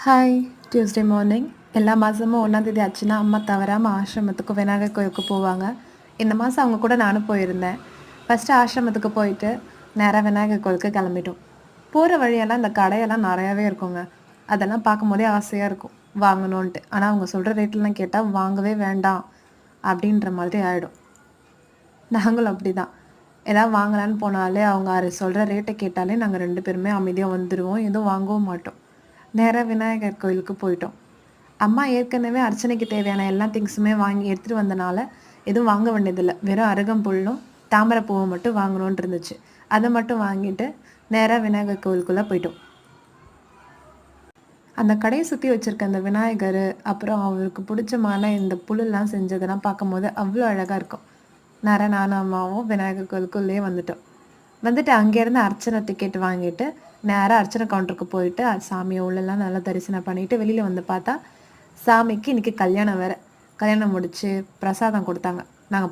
Hi. Tuesday morning எல்லா மாதமும் 1ஆந்தேதி ஆச்சுன்னா அம்மா தவறாமல் ஆசிரமத்துக்கு விநாயகர் கோயிலுக்கு போவாங்க. இந்த மாதம் அவங்க கூட நானும் போயிருந்தேன். ஃபஸ்ட்டு ஆசிரமத்துக்கு போயிட்டு நேராக விநாயகர் கோயிலுக்கு கிளம்பிட்டோம். போகிற வழியெல்லாம் இந்த கடையெல்லாம் நிறையாவே இருக்குங்க. அதெல்லாம் பார்க்கும்போதே ஆசையாக இருக்கும் வாங்கணுன்ட்டு. ஆனால் அவங்க சொல்கிற ரேட்லாம் கேட்டால் வாங்கவே வேண்டாம் அப்படின்ற மாதிரி ஆகிடும். நாங்களும் அப்படி தான். ஏதாவது வாங்கலான்னு போனாலே அவங்க சொல்கிற ரேட்டை கேட்டாலே நாங்கள் 2 பேருமே அமைதியாக வந்துடுவோம். எதுவும் வாங்கவும் மாட்டோம். நேராக விநாயகர் கோயிலுக்கு போயிட்டோம். அம்மா ஏற்கனவே அர்ச்சனைக்கு தேவையான எல்லா திங்ஸுமே வாங்கி எடுத்துகிட்டு வந்தனால எதுவும் வாங்க வேண்டியதில்லை. வெறும் அருகம்புல்லும் தாமரை பூவும் மட்டும் வாங்கணுன்ட்டு இருந்துச்சு. அதை மட்டும் வாங்கிட்டு நேராக விநாயகர் கோயிலுக்குள்ளே போயிட்டோம். அந்த கடையை சுற்றி வச்சுருக்க அந்த விநாயகர், அப்புறம் அவருக்கு பிடிச்சமான இந்த புல்லெல்லாம் செஞ்சதெல்லாம் பார்க்கும்போது அவ்வளோ அழகாக இருக்கும். நேராக நானும் அம்மாவும் விநாயகர் கோயிலுக்குள்ளேயே வந்துட்டு அங்கேருந்து அர்ச்சனை டிக்கெட் வாங்கிட்டு நேராக அர்ச்சனை கவுண்டருக்கு போயிட்டு சாமியை உள்ளெல்லாம் நல்லா தரிசனம் பண்ணிவிட்டு வெளியில் வந்து பார்த்தா சாமிக்கு இன்றைக்கி கல்யாணம் வேறு. கல்யாணம் முடித்து பிரசாதம் கொடுத்தாங்க. நாங்கள்